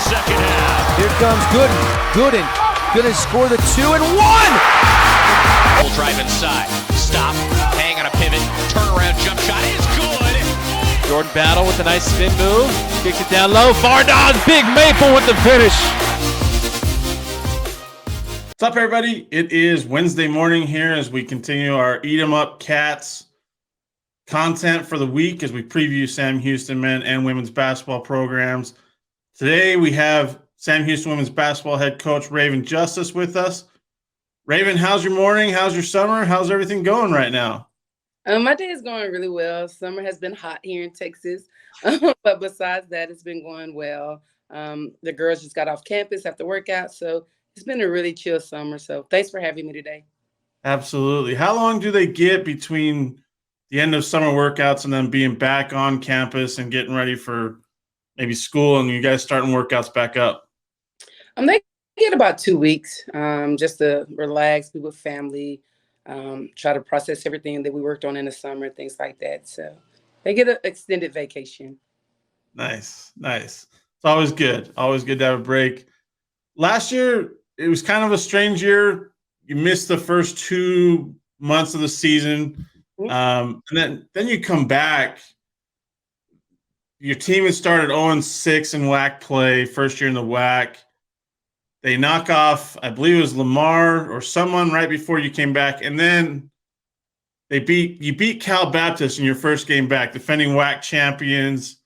second half. Here comes Gooden gonna score the 2 and 1. Full drive inside. Stop. Hang on a pivot. Turnaround jump shot is good. Jordan Battle with a nice spin move. Kicks it down low. Fardaws, Big Maple with the finish. What's up, everybody? It is Wednesday morning here as we continue our Eat 'em Up Cats content for the week as we preview Sam Houston men and women's basketball programs. Today we have Sam Houston women's basketball head coach Ravon Justice with us. Ravon, how's your morning? How's your summer? How's everything going right now? My day is going really well. Summer has been hot here in Texas, but besides that, it's been going well. The girls just got off campus after workout, so it's been a really chill summer. So thanks for having me today. Absolutely. How long do they get between the end of summer workouts and then being back on campus and getting ready for maybe school and you guys starting workouts back up? They get about 2 weeks just to relax, be with family, try to process everything that we worked on in the summer, things like that. So they get an extended vacation. Nice. It's always good. Always good to have a break. Last year, it was kind of a strange year. You missed the first 2 months of the season. And then you come back. Your team had started 0-6 in WAC play, first year in the WAC. They knock off, I believe it was Lamar or someone right before you came back, and then you beat Cal Baptist in your first game back, defending WAC champions.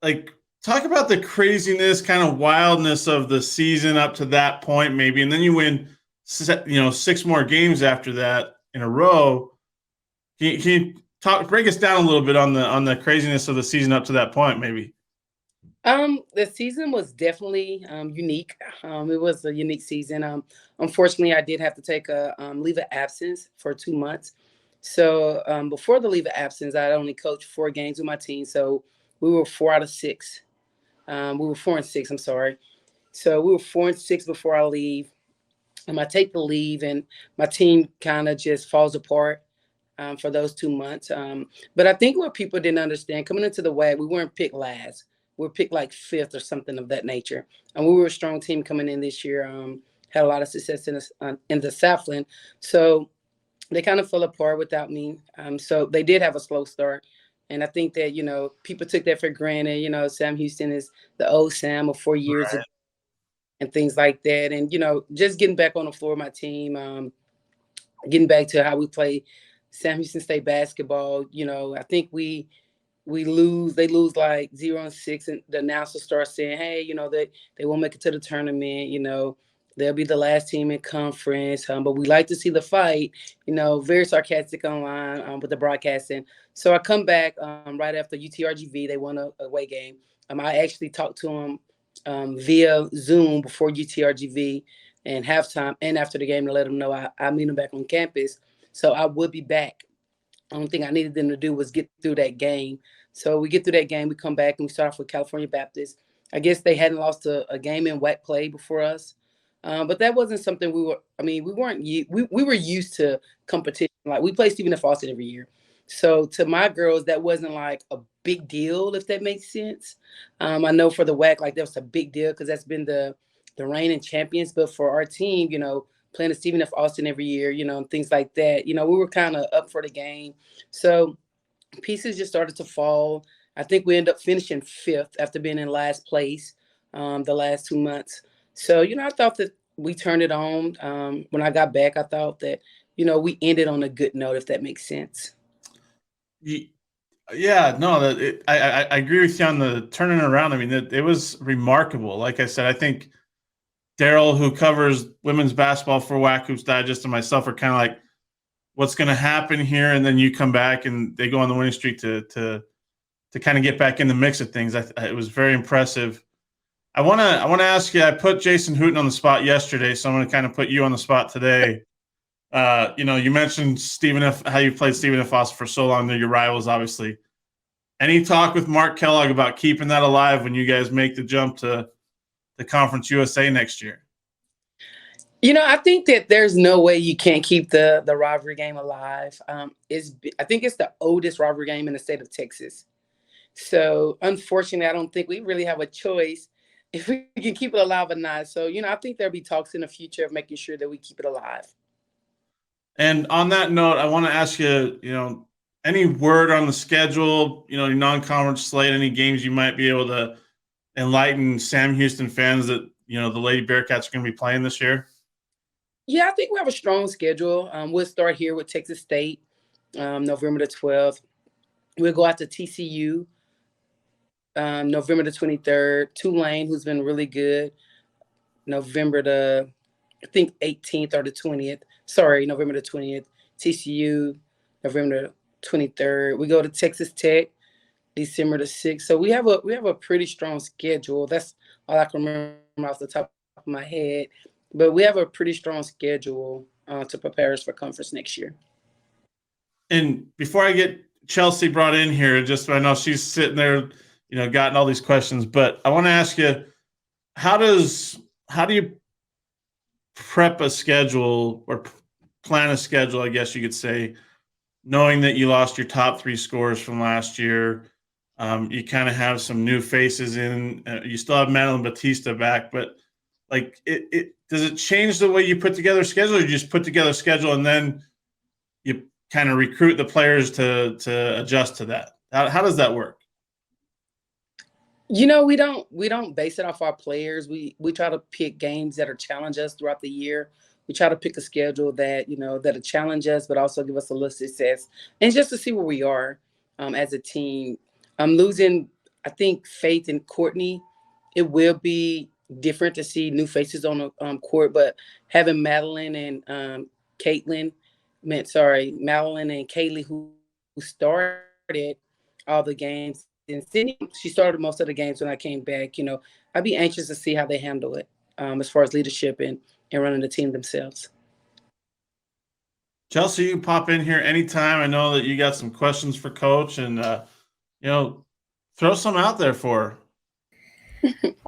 Like, talk about the craziness, kind of wildness of the season up to that point, maybe, and then you win, 6 more games after that in a row. Can you break us down a little bit on the craziness of the season up to that point, maybe? The season was definitely unique. It was a unique season. Unfortunately, I did have to take a leave of absence for 2 months. So before the leave of absence, I only coached 4 games with my team. So we were 4 out of 6. We were 4-6. I'm sorry. So we were 4-6 before I leave. I take the leave, and my team kind of just falls apart for those 2 months. But I think what people didn't understand, coming into the WAC, we weren't picked last. We were picked like 5th or something of that nature. And we were a strong team coming in this year, had a lot of success in the Southland. So they kind of fell apart without me. So they did have a slow start. And I think that, people took that for granted. Sam Houston is the old Sam of 4 years ago and things like that. And, just getting back on the floor of my team, getting back to how we play Sam Houston State basketball. I think they lose like 0-6, and the announcers start saying, hey, they won't make it to the tournament. They'll be the last team in conference, but we like to see the fight, very sarcastic online with the broadcasting. So I come back right after UTRGV. They won a away game. I actually talked to them via Zoom before UTRGV and halftime and after the game to let them know I meet them back on campus. So I would be back. The only thing I needed them to do was get through that game. So we get through that game, we come back, and we start off with California Baptist. I guess they hadn't lost a game in WAC play before us. But that wasn't something we were used to competition. Like, we play Stephen F. Austin every year. So to my girls, that wasn't like a big deal, if that makes sense. I know for the WAC, like, that was a big deal because that's been the reigning champions. But for our team, playing the Stephen F. Austin every year, and things like that, we were kind of up for the game. So pieces just started to fall. I think we ended up finishing 5th after being in last place the last 2 months. So, I thought that we turned it on. When I got back, I thought that, we ended on a good note, if that makes sense. Yeah, no, I agree with you on the turning around. I mean, it was remarkable. Like I said, I think Daryl, who covers women's basketball for WAC Hoops Digest, and myself are kind of like, what's going to happen here? And then you come back and they go on the winning streak to kind of get back in the mix of things. It was very impressive. I want to ask you, I put Jason Hooten on the spot yesterday, so I'm going to kind of put you on the spot today. You mentioned how you played Stephen F. Austin for so long. They're your rivals, obviously. Any talk with Mark Kellogg about keeping that alive when you guys make the jump to the Conference USA next year? I think that there's no way you can't keep the rivalry game alive. I think it's the oldest rivalry game in the state of Texas. So unfortunately, I don't think we really have a choice if we can keep it alive or not. So, I think there'll be talks in the future of making sure that we keep it alive. And on that note, I want to ask you, any word on the schedule, your non-conference slate, any games you might be able to enlighten Sam Houston fans that, the Lady Bearkats are going to be playing this year? Yeah, I think we have a strong schedule. We'll start here with Texas State, November the 12th. We'll go out to TCU, November the 23rd. Tulane, who's been really good, November the, I think, 18th or the 20th. Sorry, November the 20th. TCU, November the 23rd. We go to Texas Tech, December the 6th. So we have a pretty strong schedule. That's all I can remember off the top of my head. But we have a pretty strong schedule to prepare us for conference next year. And before I get Chelsea brought in here, just I know she's sitting there, gotten all these questions, but I want to ask you, how do you prep a schedule or plan a schedule, I guess you could say, knowing that you lost your top 3 scorers from last year? You kind of have some new faces in. You still have Madeline Batista back, but does it change the way you put together a schedule, or you just put together a schedule and then you kind of recruit the players to adjust to that? How does that work? We don't base it off our players. We try to pick games that are challenge us throughout the year. We try to pick a schedule that that'll challenge us, but also give us a little success, and just to see where we are as a team. I'm losing, I think, faith in Courtney. It will be different to see new faces on the court, but having Madeline and Madeline and Kaylee, who started all the games, and Sydney, she started most of the games when I came back. I'd be anxious to see how they handle it as far as leadership and running the team themselves. Chelsea, you can pop in here anytime. I know that you got some questions for Coach, and throw some out there for her.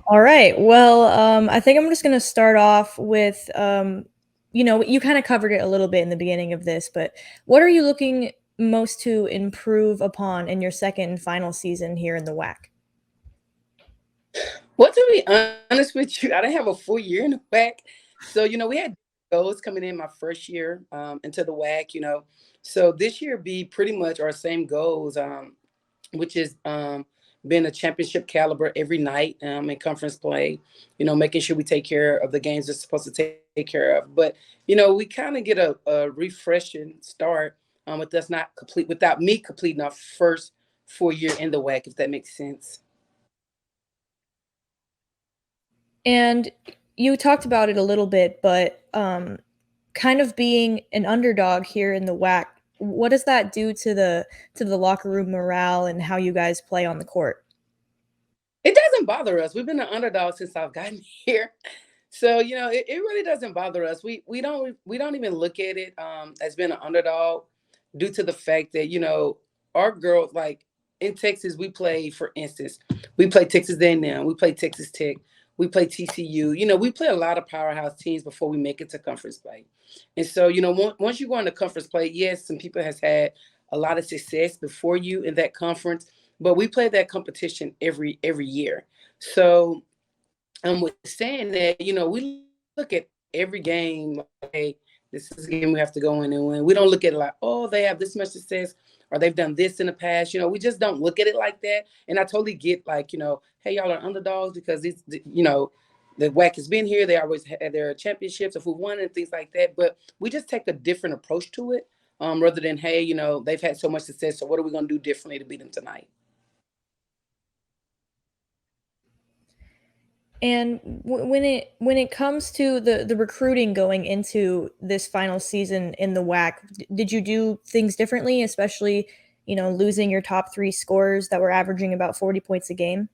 All right. Well, I think I'm just going to start off with, you kind of covered it a little bit in the beginning of this, but what are you looking most to improve upon in your second and final season here in the WAC? Well, to be honest with you, I didn't have a full year in the WAC. So, we had goals coming in my first year into the WAC, So this year be pretty much our same goals, which is being a championship caliber every night in conference play, making sure we take care of the games we're supposed to take care of. But, we kind of get a refreshing start with us without me completing our first full year in the WAC, if that makes sense. And you talked about it a little bit, but kind of being an underdog here in the WAC, what does that do to the locker room morale and how you guys play on the court? It doesn't bother us. We've been an underdog since I've gotten here. So, it really doesn't bother us. We don't even look at it as being an underdog due to the fact that, our girls, like in Texas, we play, for instance, we play Texas A&M, we play Texas Tech, we play TCU. We play a lot of powerhouse teams before we make it to conference play. And so, once you go into conference play, yes, some people has had a lot of success before you in that conference, but we play that competition every year. So with saying that, we look at every game like, hey, this is a game we have to go in and win. We don't look at it like, oh, they have this much success or they've done this in the past. We just don't look at it like that. And I totally get hey, y'all are underdogs because it's, the WAC has been here. They always had their championships of who won and things like that. But we just take a different approach to it rather than, hey, they've had so much success. So what are we going to do differently to beat them tonight? And when it comes to the recruiting going into this final season in the WAC, did you do things differently, especially, losing your top 3 scorers that were averaging about 40 points a game?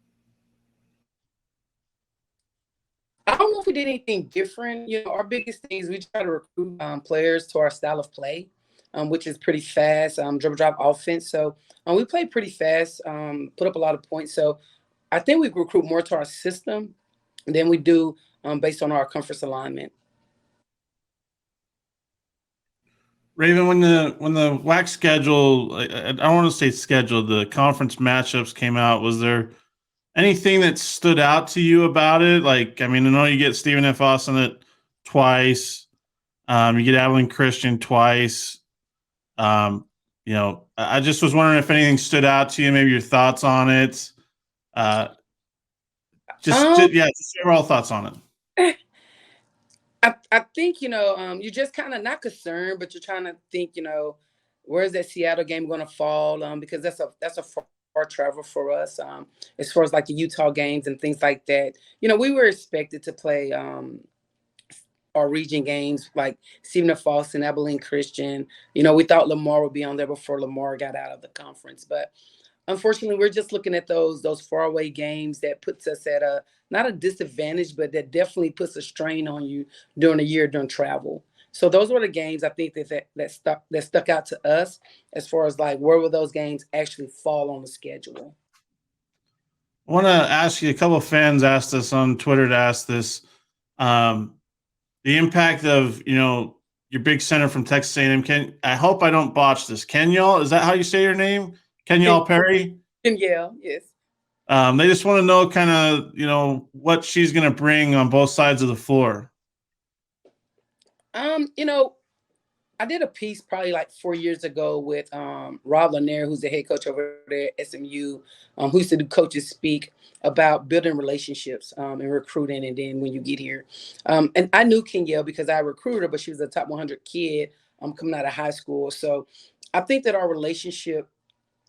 I don't know if we did anything different. Our biggest thing is we try to recruit players to our style of play, which is pretty fast, dribble drive offense. So we play pretty fast, put up a lot of points. So I think we recruit more to our system than we do based on our conference alignment. Ravon, when the WAC schedule, I don't want to say schedule, the conference matchups came out, was there Anything that stood out to you about it? Like, I mean, I know you get Stephen F. Austin twice. You get Abilene Christian twice. I just was wondering if anything stood out to you, maybe your thoughts on it. Just overall thoughts on it. I think, you're just kind of not concerned, but you're trying to think, where's that Seattle game going to fall? Because that's a far travel for us. As far as like the Utah games and things like that, we were expected to play our region games like Stephen F. Austin, Abilene Christian. We thought Lamar would be on there before Lamar got out of the conference, but unfortunately, we're just looking at those faraway games that puts us at not a disadvantage, but that definitely puts a strain on you during the year during travel. So those were the games I think that stuck out to us as far as like where will those games actually fall on the schedule. I want to ask you, a couple of fans asked us on Twitter to ask this. The impact of, your big center from Texas A&M. I hope I don't botch this. Kenyal, is that how you say your name? Kenyal Perry? Yeah, yes. They just want to know kind of, what she's going to bring on both sides of the floor. I did a piece probably like 4 years ago with Rob Lanier, who's the head coach over there at SMU, who used to do Coaches Speak about building relationships and recruiting. And then when you get here, and I knew Kenyal because I recruited her, but she was a top 100 kid coming out of high school. So I think that our relationship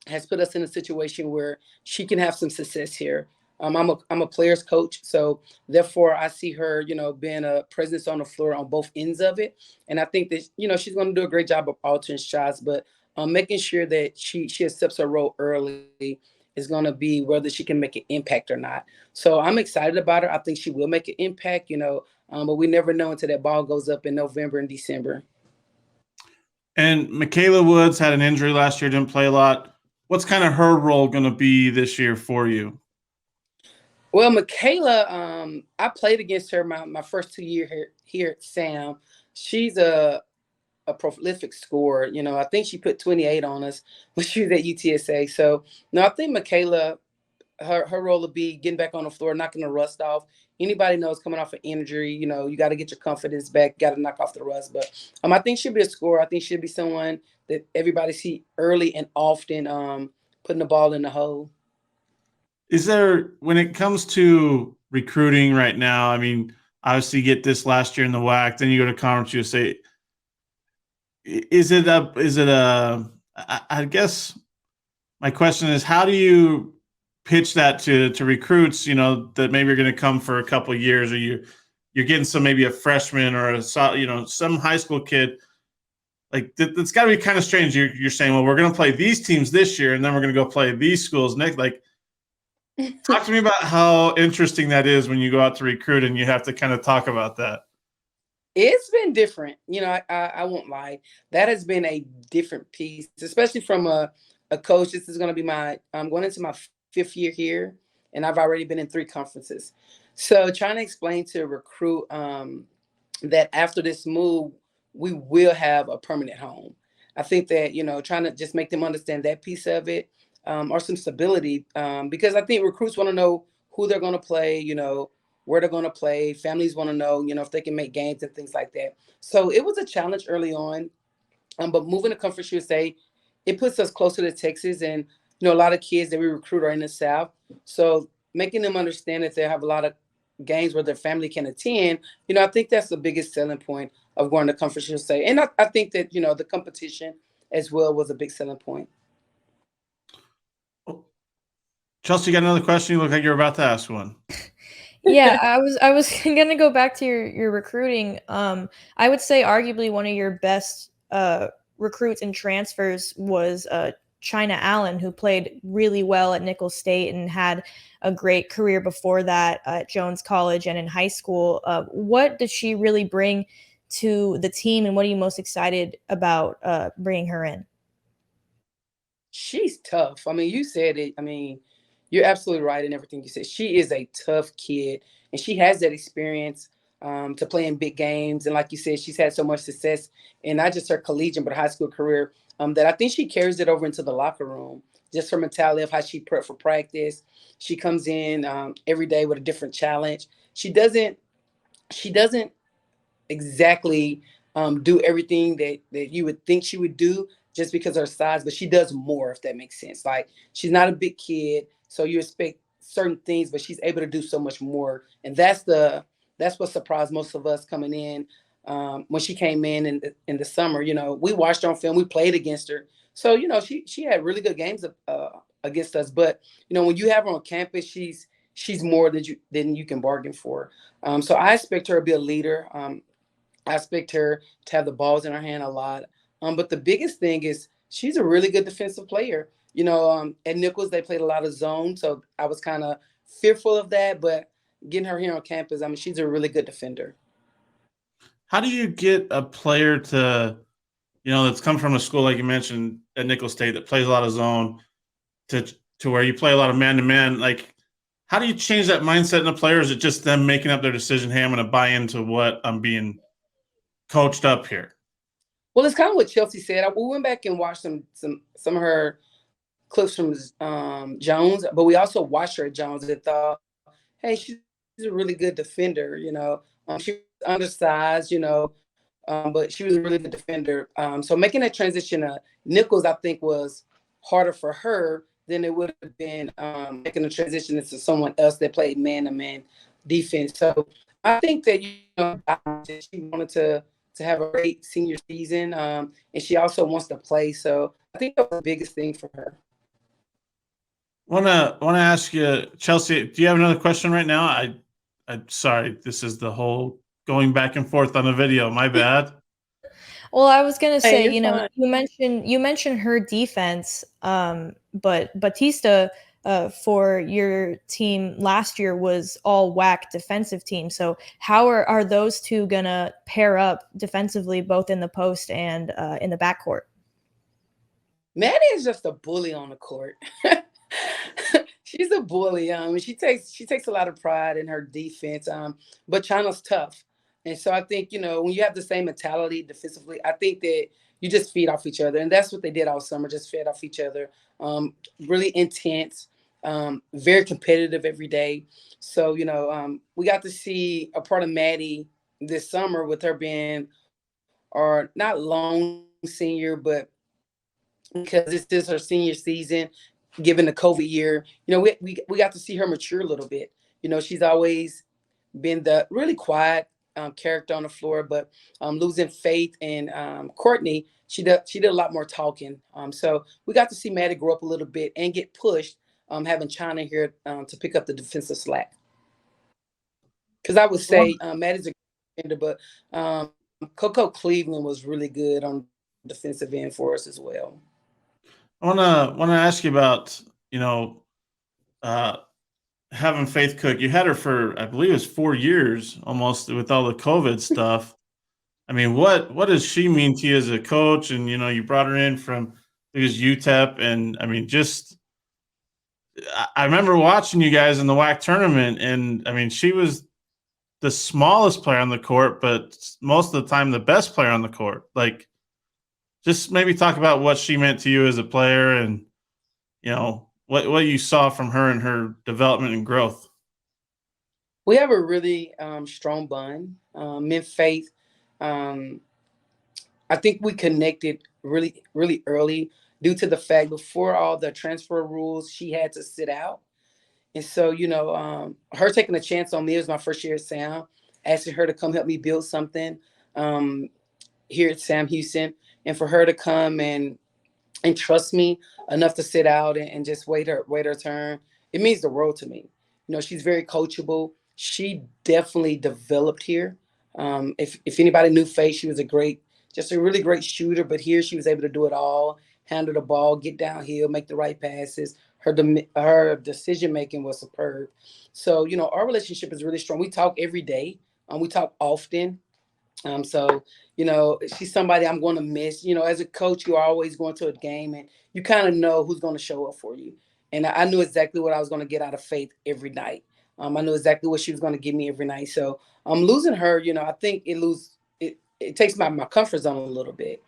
has put us in a situation where she can have some success here. I'm a player's coach, so therefore I see her, being a presence on the floor on both ends of it. And I think that, she's going to do a great job of altering shots, but making sure that she accepts her role early is going to be whether she can make an impact or not. So I'm excited about her. I think she will make an impact, but we never know until that ball goes up in November and December. And Michaela Woods had an injury last year, didn't play a lot. What's kind of her role going to be this year for you? Well, Michaela, I played against her my first 2 years here at Sam. She's a prolific scorer. I think she put 28 on us when she was at UTSA. So, no, I think Michaela, her role will be getting back on the floor, knocking the rust off. Anybody knows coming off an injury, you got to get your confidence back, got to knock off the rust. But I think she'll be a scorer. I think she'll be someone that everybody see early and often putting the ball in the hole. Is there, when it comes to recruiting right now, I mean, obviously you get this last year in the WAC, then you go to Conference USA. I guess my question is, how do you pitch that to recruits, that maybe are going to come for a couple of years, or you're getting maybe a freshman or some high school kid. Like that's got to be kind of strange. You're saying, well, we're going to play these teams this year, and then we're going to go play these schools next. Like, talk to me about how interesting that is when you go out to recruit and you have to kind of talk about that. It's been different. I won't lie. That has been a different piece, especially from a coach. This is going to be I'm going into my 5th year here, and I've already been in 3 conferences. So trying to explain to a recruit that after this move, we will have a permanent home. I think that, trying to just make them understand that piece of it, or some stability, because I think recruits want to know who they're going to play, where they're going to play. Families want to know, if they can make games and things like that. So it was a challenge early on, but moving to Conference USA, it puts us closer to Texas, and a lot of kids that we recruit are in the South. So making them understand that they have a lot of games where their family can attend, I think that's the biggest selling point of going to Conference USA. And I think that, the competition as well was a big selling point. Chelsea, you got another question? You look like you're about to ask one. Yeah, I was gonna go back to your recruiting. I would say arguably one of your best recruits and transfers was China Allen, who played really well at Nicholls State and had a great career before that at Jones College and in high school. What did she really bring to the team, and what are you most excited about bringing her in? She's tough. I mean, you said it. I mean, you're absolutely right in everything you said. She is a tough kid, and she has that experience to play in big games. And like you said, she's had so much success in not just her collegiate but high school career that I think she carries it over into the locker room. just her mentality of how she prepped for practice. She comes in every day with a different challenge. She doesn't exactly do everything that you would think she would do just because of her size, but she does more, if that makes sense. Like, she's not a big kid, so you expect certain things, but she's able to do so much more. And that's what surprised most of us coming in when she came in the summer. We watched her on film, we played against her. So, she had really good games against us. But, when you have her on campus, she's more than you can bargain for. So I expect her to be a leader. I expect her to have the balls in her hand a lot. But the biggest thing is she's a really good defensive player. At Nichols, they played a lot of zone, so I was kind of fearful of that. But getting her here on campus, I mean, she's a really good defender. How do you get a player to, that's come from a school like you mentioned at Nicholls State that plays a lot of zone to where you play a lot of man-to-man? Like, how do you change that mindset in a player? Is it just them making up their decision, hey, I'm going to buy into what I'm being coached up here? Well, it's kind of what Chelsea said. We went back and watched some of her clips from Jones, but we also watched her at Jones and thought, hey, she's a really good defender. She was undersized, but she was a really good defender. So making that transition to Nichols, I think, was harder for her than it would have been making a transition into someone else that played man-to-man defense. So I think that she wanted to have a great senior season, and she also wants to play. So I think that was the biggest thing for her. Wanna ask you, Chelsea, do you have another question right now? I'm sorry, this is the whole going back and forth on the video. My bad. Well, I was gonna say, Hey, you mentioned her defense, but Batista for your team last year was all WAC defensive team. So how are those two gonna pair up defensively, both in the post and in the backcourt? Maddie is just a bully on the court. She's a bully. She takes a lot of pride in her defense. But China's tough. And so I think, when you have the same mentality defensively, I think that you just feed off each other. And that's what they did all summer, just fed off each other. Really intense, very competitive every day. So, we got to see a part of Maddie this summer with her being, or not lone senior, but because this is her senior season, given the COVID year, we got to see her mature a little bit. She's always been the really quiet character on the floor, but losing faith in Courtney, she did a lot more talking. So we got to see Maddie grow up a little bit and get pushed, having China here to pick up the defensive slack. Because I would say Maddie's a good defender, but Coco Cleveland was really good on defensive end for us as well. I wanna ask you about, having Faith Cook. You had her for, I believe, it was 4 years almost with all the COVID stuff. I mean, what does she mean to you as a coach? And you brought her in from, it was UTEP, and I mean, I remember watching you guys in the WAC tournament, and I mean, she was the smallest player on the court, but most of the time the best player on the court. Like, just maybe talk about what she meant to you as a player, and what you saw from her and her development and growth. We have a really strong bond. In Faith, I think we connected really, really early due to the fact before all the transfer rules, she had to sit out. And so, her taking a chance on me, it was my first year at Sam, asking her to come help me build something here at Sam Houston, and for her to come and trust me enough to sit out and just wait her turn. It means the world to me. She's very coachable. She definitely developed here. If anybody knew Faye, she was just a really great shooter, but here she was able to do it all, handle the ball, get downhill, make the right passes. Her decision-making was superb. So, our relationship is really strong. We talk every day. We talk often. So, she's somebody I'm going to miss. As a coach, you're always going to a game and you kind of know who's going to show up for you. And I knew exactly what I was going to get out of Faith every night. I knew exactly what she was going to give me every night. So losing her, I think it takes my comfort zone a little bit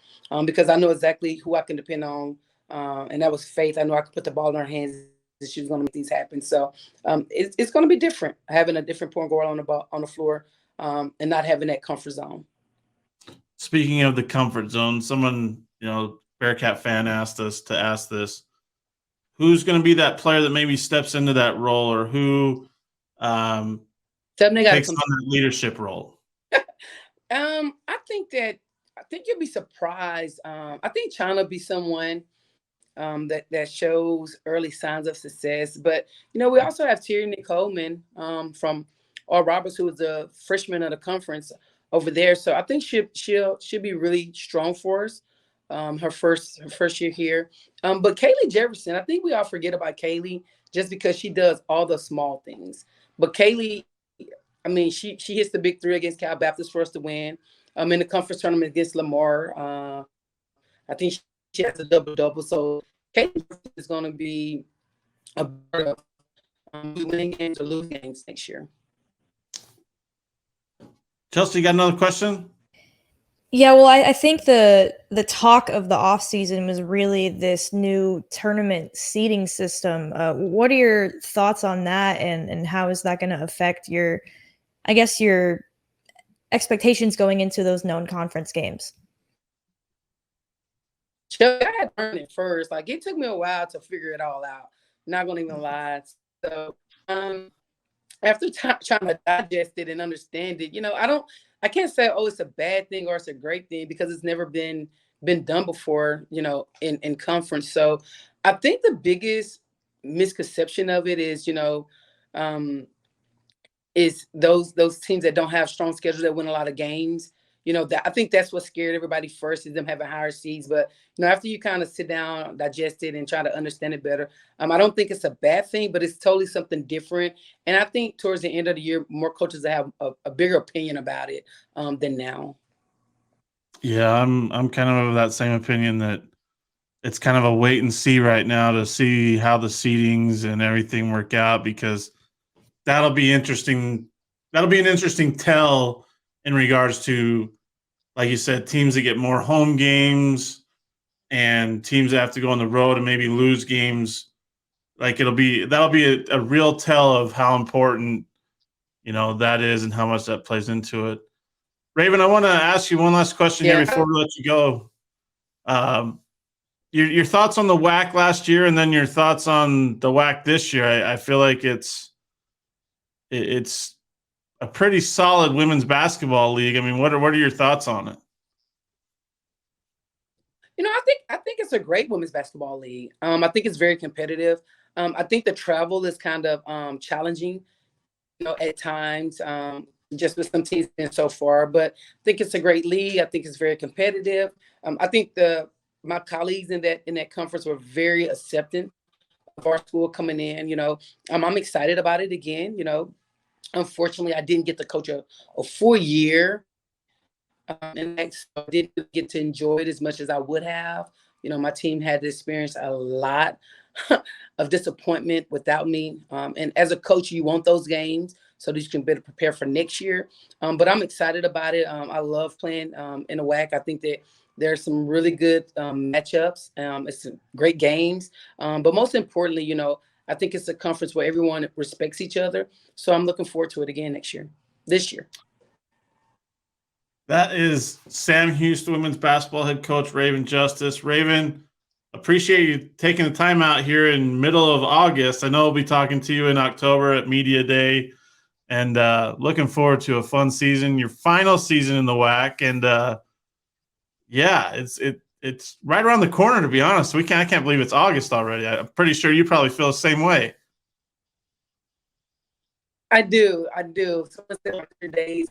because I know exactly who I can depend on and that was Faith. I know I could put the ball in her hands and she was going to make these happen. So it's going to be different, having a different point guard on the floor and not having that comfort zone. Speaking of the comfort zone, someone, Bearcat fan asked us to ask this. Who's going to be that player that maybe steps into that role, or who takes on that leadership role? I think you'll be surprised. I think China will be someone that shows early signs of success. But, we also have Tierney Coleman from Oral Roberts, who was the freshman of the conference over there. So I think she'll be really strong for us. Her first year here. But Kaylee Jefferson, I think we all forget about Kaylee just because she does all the small things. But Kaylee, I mean, she hits the big three against Cal Baptist for us to win. In the conference tournament against Lamar, I think she has a double-double. So Kaylee is going to be a part of winning games or losing games next year. Chelsea, you got another question? Yeah, well, I think the talk of the offseason was really this new tournament seeding system. What are your thoughts on that, and how is that going to affect your expectations going into those known conference games? I had to learn it first. Like, it took me a while to figure it all out. Not going to even lie. So after trying to digest it and understand it, I can't say, it's a bad thing or it's a great thing because it's never been done before, in conference. So I think the biggest misconception of it is, is those teams that don't have strong schedules that win a lot of games. That I think that's what scared everybody first, is them having higher seeds. But after you kind of sit down, digest it, and try to understand it better, I don't think it's a bad thing, but it's totally something different. And I think towards the end of the year, more coaches will have a bigger opinion about it than now. Yeah, I'm kind of that same opinion, that it's kind of a wait and see right now to see how the seedings and everything work out, because that'll be interesting. That'll be an interesting tell in regards to, like you said, teams that get more home games and teams that have to go on the road and maybe lose games. Like, that'll be a real tell of how important, that is and how much that plays into it. Ravon, I want to ask you one last question here before we let you go. Your thoughts on the WAC last year, and then your thoughts on the WAC this year. I feel like it's a pretty solid women's basketball league. I mean, what are your thoughts on it? I think it's a great women's basketball league. I think it's very competitive. I think the travel is kind of challenging, at times, just with some teams so far. But I think it's a great league. I think it's very competitive. I think my colleagues in that conference were very accepting of our school coming in. I'm excited about it again. Unfortunately, I didn't get to coach a full year, and I didn't get to enjoy it as much as I would have. My team had to experience a lot of disappointment without me. And as a coach, you want those games so that you can better prepare for next year. But I'm excited about it. I love playing in the WAC. I think that there are some really good matchups. It's some great games. But most importantly, I think it's a conference where everyone respects each other. So I'm looking forward to it again this year. That is Sam Houston women's basketball head coach Ravon Justice. Ravon, appreciate you taking the time out here in middle of August. I know we'll be talking to you in October at Media Day, and looking forward to a fun season, your final season in the WAC. And it's right around the corner, to be honest. I can't believe it's August already. I'm pretty sure you probably feel the same way. I do. Someone said 100 days.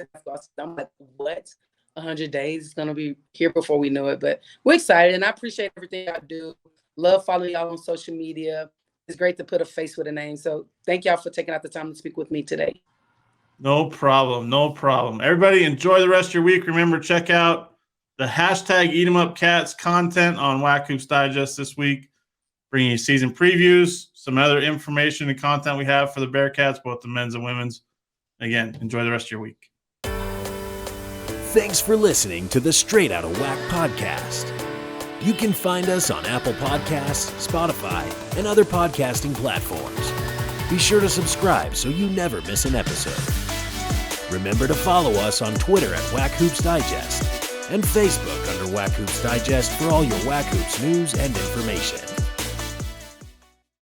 I'm like, what? 100 days? It's going to be here before we know it. But we're excited, and I appreciate everything I do. Love following y'all on social media. It's great to put a face with a name. So thank y'all for taking out the time to speak with me today. No problem. Everybody enjoy the rest of your week. Remember, check out the hashtag #EatEmUpCats content on WAC Hoops Digest this week, bringing you season previews, some other information and content we have for the Bearkats, both the men's and women's. Again, enjoy the rest of your week. Thanks for listening to the Straight Outta WAC podcast. You can find us on Apple Podcasts, Spotify, and other podcasting platforms. Be sure to subscribe so you never miss an episode. Remember to follow us on Twitter at Whack Hoops Digest and Facebook under Whack Hoops Digest for all your Whack Hoops news and information.